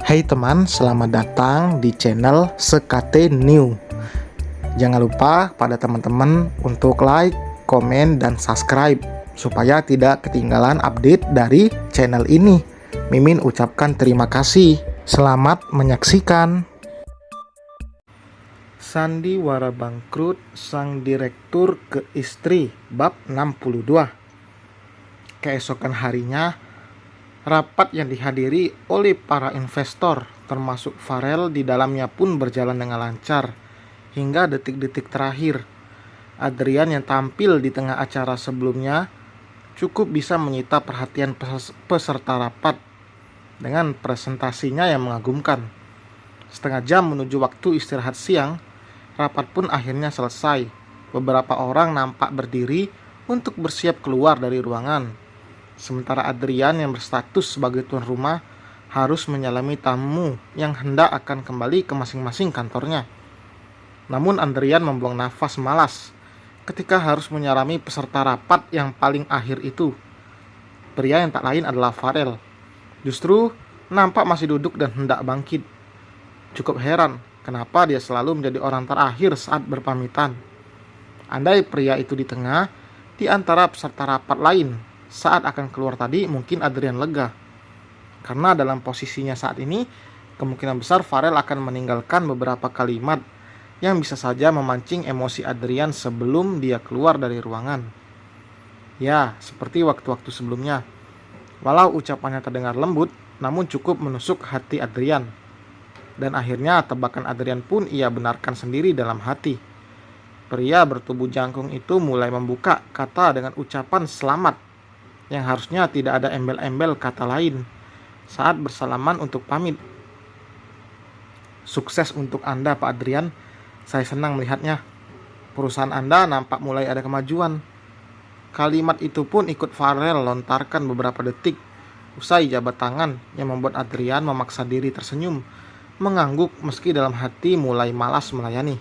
Hai teman, selamat datang di channel Sekate New. Jangan lupa pada teman-teman untuk like, komen, dan subscribe supaya tidak ketinggalan update dari channel ini. Mimin ucapkan terima kasih. Selamat menyaksikan. Sandiwara bangkrut sang direktur ke istri bab 62. Keesokan harinya, rapat yang dihadiri oleh para investor, termasuk Farel di dalamnya pun berjalan dengan lancar. Hingga detik-detik terakhir, Adrian yang tampil di tengah acara sebelumnya cukup bisa menyita perhatian peserta rapat dengan presentasinya yang mengagumkan. Setengah jam menuju waktu istirahat siang, rapat pun akhirnya selesai. Beberapa orang nampak berdiri untuk bersiap keluar dari ruangan. Sementara Adrian yang berstatus sebagai tuan rumah harus menyalami tamu yang hendak akan kembali ke masing-masing kantornya. Namun Adrian membuang nafas malas ketika harus menyalami peserta rapat yang paling akhir itu. Pria yang tak lain adalah Farel. Justru nampak masih duduk dan hendak bangkit. Cukup heran kenapa dia selalu menjadi orang terakhir saat berpamitan. Andai pria itu di tengah di antara peserta rapat lain saat akan keluar tadi, mungkin Adrian lega. Karena dalam posisinya saat ini, kemungkinan besar Farel akan meninggalkan beberapa kalimat yang bisa saja memancing emosi Adrian sebelum dia keluar dari ruangan. Ya, seperti waktu-waktu sebelumnya. Walau ucapannya terdengar lembut, namun cukup menusuk hati Adrian. Dan akhirnya tebakan Adrian pun ia benarkan sendiri dalam hati. Pria bertubuh jangkung itu mulai membuka kata dengan ucapan selamat yang harusnya tidak ada embel-embel kata lain saat bersalaman untuk pamit. Sukses untuk Anda, Pak Adrian. Saya senang melihatnya. Perusahaan Anda nampak mulai ada kemajuan. Kalimat itu pun ikut Farel lontarkan beberapa detik usai jabat tangan yang membuat Adrian memaksa diri tersenyum, mengangguk meski dalam hati mulai malas melayani.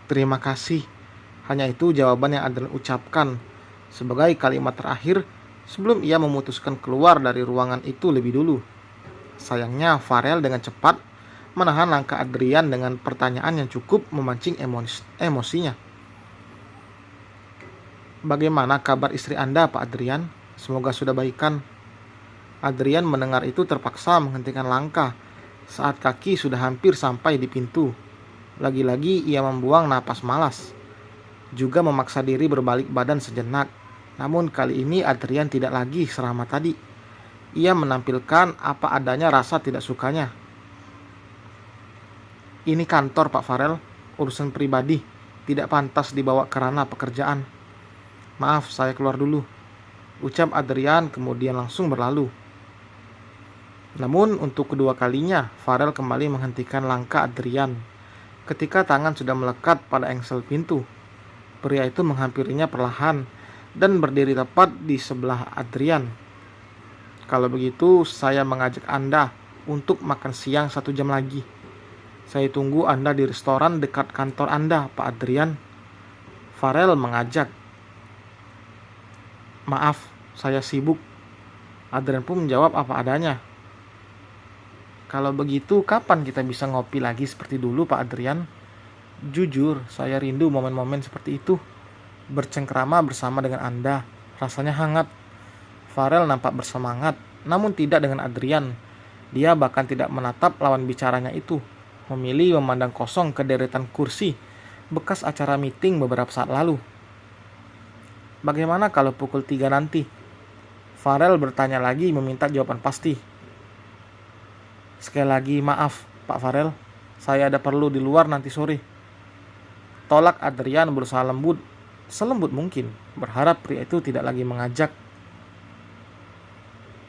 Terima kasih. Hanya itu jawaban yang Adrian ucapkan sebagai kalimat terakhir sebelum ia memutuskan keluar dari ruangan itu lebih dulu. Sayangnya Farel dengan cepat menahan langkah Adrian dengan pertanyaan yang cukup memancing emosinya. Bagaimana kabar istri Anda, Pak Adrian? Semoga sudah baikan. Adrian mendengar itu terpaksa menghentikan langkah saat kaki sudah hampir sampai di pintu. Lagi-lagi ia membuang napas malas, juga memaksa diri berbalik badan sejenak. Namun kali ini Adrian tidak lagi seramah tadi. Ia menampilkan apa adanya rasa tidak sukanya. Ini kantor, Pak Farel, urusan pribadi, tidak pantas dibawa ke ranah pekerjaan. Maaf, saya keluar dulu, ucap Adrian kemudian langsung berlalu. Namun untuk kedua kalinya Farel kembali menghentikan langkah Adrian ketika tangan sudah melekat pada engsel pintu. Pria itu menghampirinya perlahan dan berdiri tepat di sebelah Adrian. Kalau begitu, saya mengajak Anda untuk makan siang 1 jam lagi. Saya tunggu Anda di restoran dekat kantor Anda, Pak Adrian. Farel mengajak. Maaf, saya sibuk. Adrian pun menjawab apa adanya. Kalau begitu, kapan kita bisa ngopi lagi seperti dulu, Pak Adrian? Jujur, saya rindu momen-momen seperti itu. Bercengkrama bersama dengan Anda, rasanya hangat. Farel nampak bersemangat, namun tidak dengan Adrian. Dia bahkan tidak menatap lawan bicaranya itu, memilih memandang kosong ke deretan kursi bekas acara meeting beberapa saat lalu. Bagaimana kalau pukul 3 nanti? Farel bertanya lagi meminta jawaban pasti. Sekali lagi maaf, Pak Farel, saya ada perlu di luar nanti sore. Tolak Adrian berusaha selembut mungkin, berharap pria itu tidak lagi mengajak.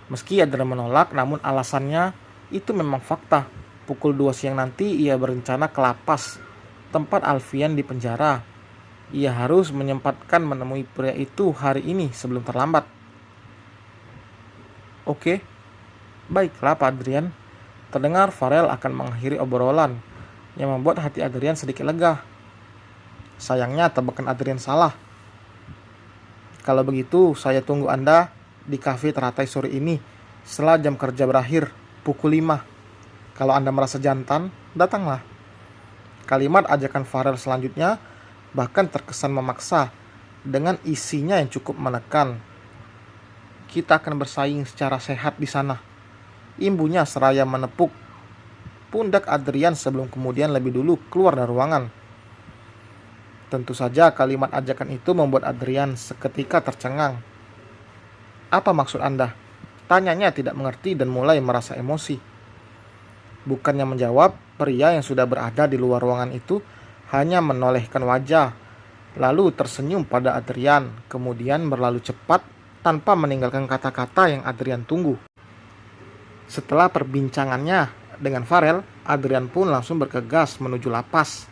Meski Adrian menolak, namun alasannya itu memang fakta. Pukul 2 siang nanti ia berencana ke lapas, tempat Alfian dipenjara. Ia harus menyempatkan menemui pria itu hari ini sebelum terlambat. Oke, baiklah Pak Adrian. Terdengar Farel akan mengakhiri obrolan yang membuat hati Adrian sedikit lega. Sayangnya tebakan Adrian salah. Kalau begitu, saya tunggu Anda di kafe teratai sore ini Setelah jam kerja berakhir, pukul 5. Kalau Anda merasa jantan, datanglah. Kalimat ajakan Farel selanjutnya bahkan terkesan memaksa dengan isinya yang cukup menekan. Kita akan bersaing secara sehat di sana. Imbunya seraya menepuk pundak Adrian sebelum kemudian lebih dulu keluar dari ruangan. Tentu saja kalimat ajakan itu membuat Adrian seketika tercengang. "Apa maksud Anda?" Tanyanya tidak mengerti dan mulai merasa emosi. Bukannya menjawab, pria yang sudah berada di luar ruangan itu hanya menolehkan wajah, lalu tersenyum pada Adrian, kemudian berlalu cepat tanpa meninggalkan kata-kata yang Adrian tunggu. Setelah perbincangannya dengan Farel, Adrian pun langsung bergegas menuju lapas.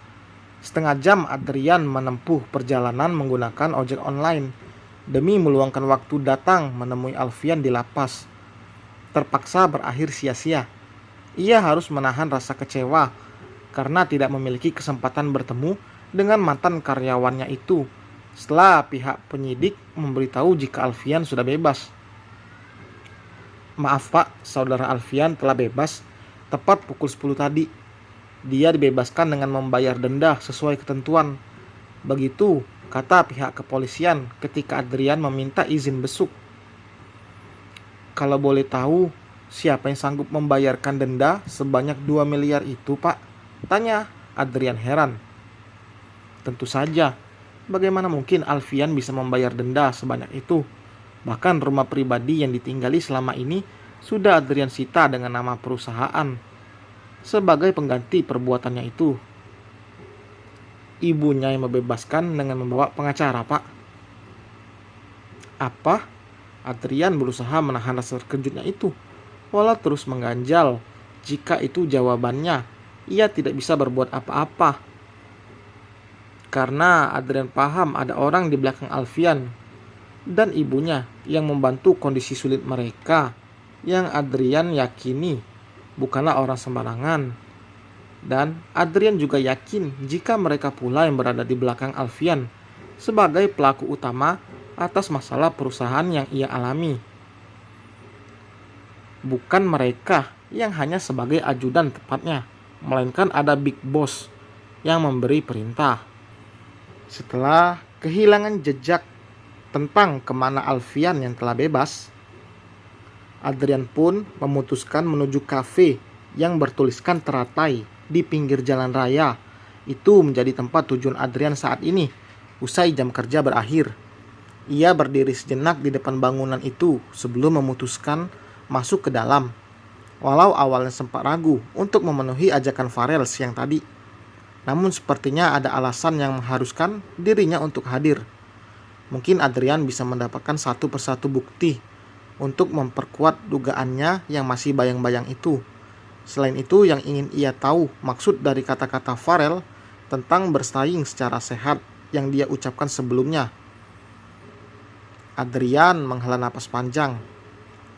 Setengah jam Adrian menempuh perjalanan menggunakan ojek online demi meluangkan waktu datang menemui Alfian di lapas. Terpaksa berakhir sia-sia. Ia harus menahan rasa kecewa karena tidak memiliki kesempatan bertemu dengan mantan karyawannya itu setelah pihak penyidik memberitahu jika Alfian sudah bebas. "Maaf Pak, saudara Alfian telah bebas tepat pukul 10 tadi. Dia dibebaskan dengan membayar denda sesuai ketentuan." Begitu kata pihak kepolisian ketika Adrian meminta izin besuk. "Kalau boleh tahu, siapa yang sanggup membayarkan denda sebanyak 2 miliar itu, Pak?" tanya Adrian heran. Tentu saja, bagaimana mungkin Alfian bisa membayar denda sebanyak itu? Bahkan rumah pribadi yang ditinggali selama ini sudah Adrian sita dengan nama perusahaan sebagai pengganti perbuatannya itu. Ibunya yang membebaskan dengan membawa pengacara, Pak. Apa? Adrian berusaha menahan rasa terkejutnya itu, walau terus mengganjal. Jika itu jawabannya, ia tidak bisa berbuat apa-apa. Karena Adrian paham ada orang di belakang Alfian dan ibunya yang membantu kondisi sulit mereka, yang Adrian yakini bukanlah orang sembarangan. Dan Adrian juga yakin jika mereka pula yang berada di belakang Alfian sebagai pelaku utama atas masalah perusahaan yang ia alami. Bukan mereka yang hanya sebagai ajudan tepatnya, melainkan ada Big Boss yang memberi perintah. Setelah kehilangan jejak tentang kemana Alfian yang telah bebas, Adrian pun memutuskan menuju kafe yang bertuliskan teratai di pinggir jalan raya. Itu menjadi tempat tujuan Adrian saat ini, usai jam kerja berakhir. Ia berdiri sejenak di depan bangunan itu sebelum memutuskan masuk ke dalam. Walau awalnya sempat ragu untuk memenuhi ajakan Farel siang tadi, namun sepertinya ada alasan yang mengharuskan dirinya untuk hadir. Mungkin Adrian bisa mendapatkan satu persatu bukti untuk memperkuat dugaannya yang masih bayang-bayang itu. Selain itu, yang ingin ia tahu maksud dari kata-kata Farel tentang bersaing secara sehat yang dia ucapkan sebelumnya. Adrian menghela napas panjang.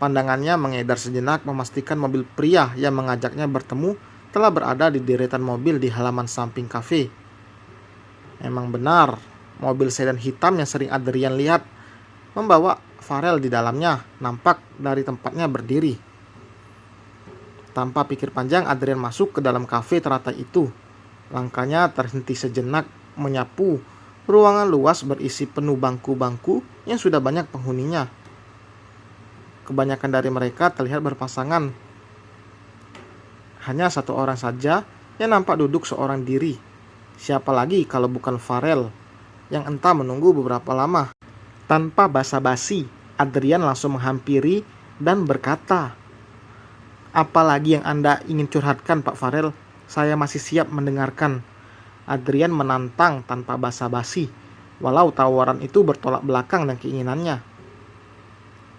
Pandangannya mengedar sejenak memastikan mobil pria yang mengajaknya bertemu telah berada di deretan mobil di halaman samping kafe. Memang benar, mobil sedan hitam yang sering Adrian lihat membawa Farel di dalamnya nampak dari tempatnya berdiri. Tanpa pikir panjang, Adrian masuk ke dalam kafe teratai itu. Langkahnya terhenti sejenak menyapu ruangan luas berisi penuh bangku-bangku yang sudah banyak penghuninya. Kebanyakan dari mereka terlihat berpasangan. Hanya satu orang saja yang nampak duduk seorang diri. Siapa lagi kalau bukan Farel yang entah menunggu beberapa lama. Tanpa basa-basi, Adrian langsung menghampiri dan berkata, "Apalagi yang Anda ingin curhatkan, Pak Farel? Saya masih siap mendengarkan." Adrian menantang tanpa basa-basi, walau tawaran itu bertolak belakang dengan keinginannya.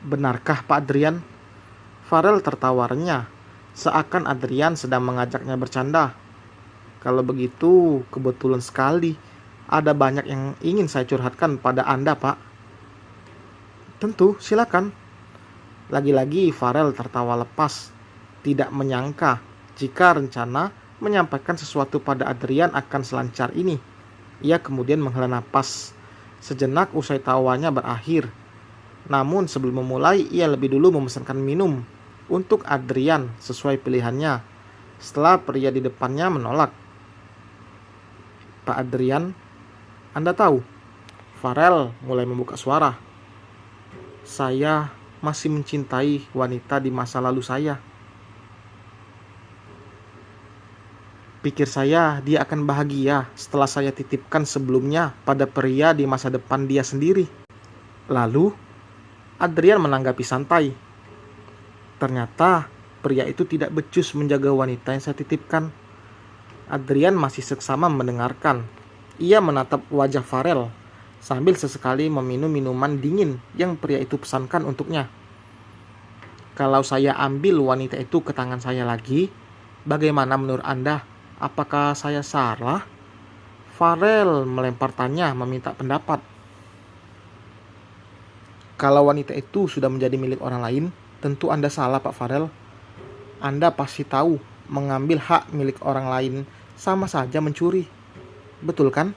"Benarkah, Pak Adrian?" Farel tertawa renyah, seakan Adrian sedang mengajaknya bercanda. "Kalau begitu, kebetulan sekali. Ada banyak yang ingin saya curhatkan pada Anda, Pak." "Tentu, silakan." Lagi-lagi Farel tertawa lepas. Tidak menyangka jika rencana menyampaikan sesuatu pada Adrian akan selancar ini. Ia kemudian menghela napas sejenak usai tawanya berakhir. Namun sebelum memulai, ia lebih dulu memesankan minum untuk Adrian sesuai pilihannya setelah pria di depannya menolak. Pak Adrian, Anda tahu, Farel mulai membuka suara. Saya masih mencintai wanita di masa lalu saya. Pikir saya dia akan bahagia setelah saya titipkan sebelumnya pada pria di masa depan dia sendiri. Lalu, Adrian menanggapi santai. Ternyata pria itu tidak becus menjaga wanita yang saya titipkan. Adrian masih seksama mendengarkan. Ia menatap wajah Farel sambil sesekali meminum minuman dingin yang pria itu pesankan untuknya. Kalau saya ambil wanita itu ke tangan saya lagi, bagaimana menurut Anda? Apakah saya salah? Farel melempar tanya meminta pendapat. Kalau wanita itu sudah menjadi milik orang lain, tentu Anda salah, Pak Farel. Anda pasti tahu mengambil hak milik orang lain sama saja mencuri. Betul kan?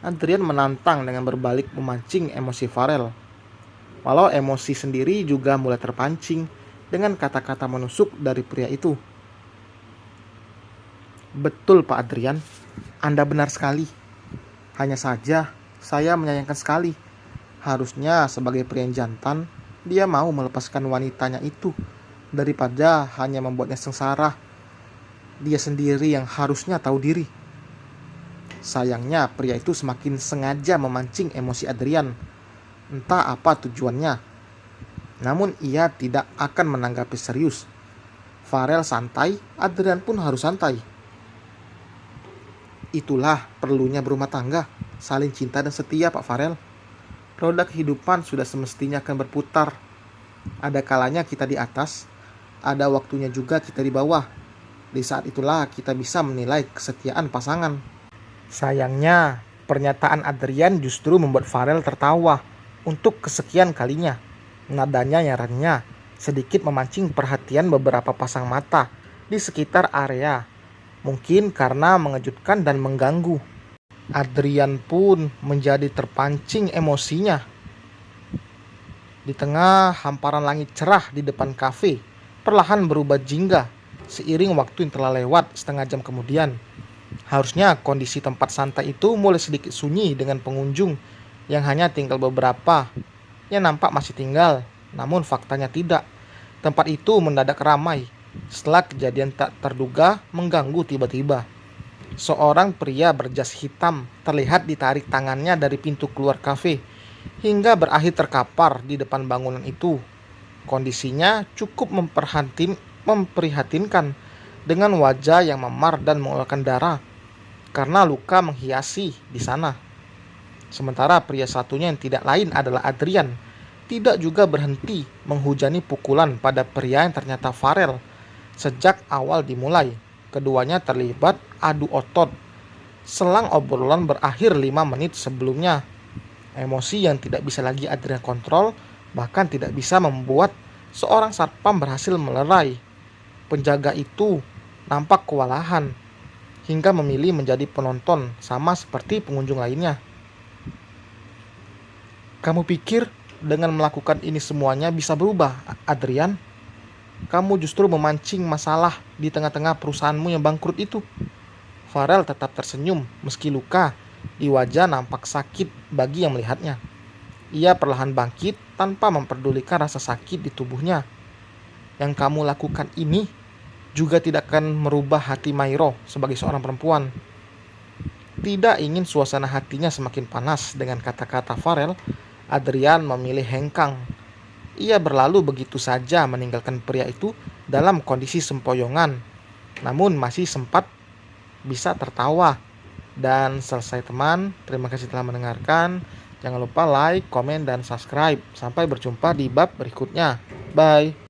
Adrian menantang dengan berbalik memancing emosi Farel. Walau emosi sendiri juga mulai terpancing dengan kata-kata menusuk dari pria itu. Betul Pak Adrian, Anda benar sekali. Hanya saja saya menyayangkan sekali. Harusnya sebagai pria yang jantan, dia mau melepaskan wanitanya itu daripada hanya membuatnya sengsara. Dia sendiri yang harusnya tahu diri. Sayangnya pria itu semakin sengaja memancing emosi Adrian. Entah apa tujuannya. Namun ia tidak akan menanggapi serius. Farel santai, Adrian pun harus santai. Itulah perlunya berumah tangga, saling cinta dan setia, Pak Farel. Roda kehidupan sudah semestinya akan berputar. Ada kalanya kita di atas, ada waktunya juga kita di bawah. Di saat itulah kita bisa menilai kesetiaan pasangan. Sayangnya, pernyataan Adrian justru membuat Farel tertawa untuk kesekian kalinya. Nadanya yang renyah, sedikit memancing perhatian beberapa pasang mata di sekitar area. Mungkin karena mengejutkan dan mengganggu. Adrian pun menjadi terpancing emosinya. Di tengah hamparan langit cerah di depan kafe, perlahan berubah jingga seiring waktu yang telah lewat setengah jam kemudian. Harusnya kondisi tempat santai itu mulai sedikit sunyi dengan pengunjung yang hanya tinggal beberapa. Yang nampak masih tinggal, namun faktanya tidak. Tempat itu mendadak ramai setelah kejadian tak terduga mengganggu tiba-tiba. Seorang pria berjas hitam terlihat ditarik tangannya dari pintu keluar kafe hingga berakhir terkapar di depan bangunan itu. Kondisinya cukup memprihatinkan dengan wajah yang memar dan mengeluarkan darah karena luka menghiasi di sana. Sementara pria satunya yang tidak lain adalah Adrian tidak juga berhenti menghujani pukulan pada pria yang ternyata Farel. Sejak awal dimulai, keduanya terlibat adu otot. Selang obrolan berakhir 5 menit sebelumnya. Emosi yang tidak bisa lagi Adrian kontrol, bahkan tidak bisa membuat seorang satpam berhasil melerai. Penjaga itu nampak kewalahan, hingga memilih menjadi penonton sama seperti pengunjung lainnya. Kamu pikir dengan melakukan ini semuanya bisa berubah, Adrian? Kamu justru memancing masalah di tengah-tengah perusahaanmu yang bangkrut itu. Farel tetap tersenyum meski luka di wajah nampak sakit bagi yang melihatnya. Ia perlahan bangkit tanpa memperdulikan rasa sakit di tubuhnya. Yang kamu lakukan ini juga tidak akan merubah hati Mairo sebagai seorang perempuan. Tidak ingin suasana hatinya semakin panas dengan kata-kata Farel, Adrian memilih hengkang. Ia berlalu begitu saja meninggalkan pria itu dalam kondisi sempoyongan, namun masih sempat bisa tertawa. Dan selesai teman, terima kasih telah mendengarkan. Jangan lupa like, komen, dan subscribe. Sampai berjumpa di bab berikutnya. Bye.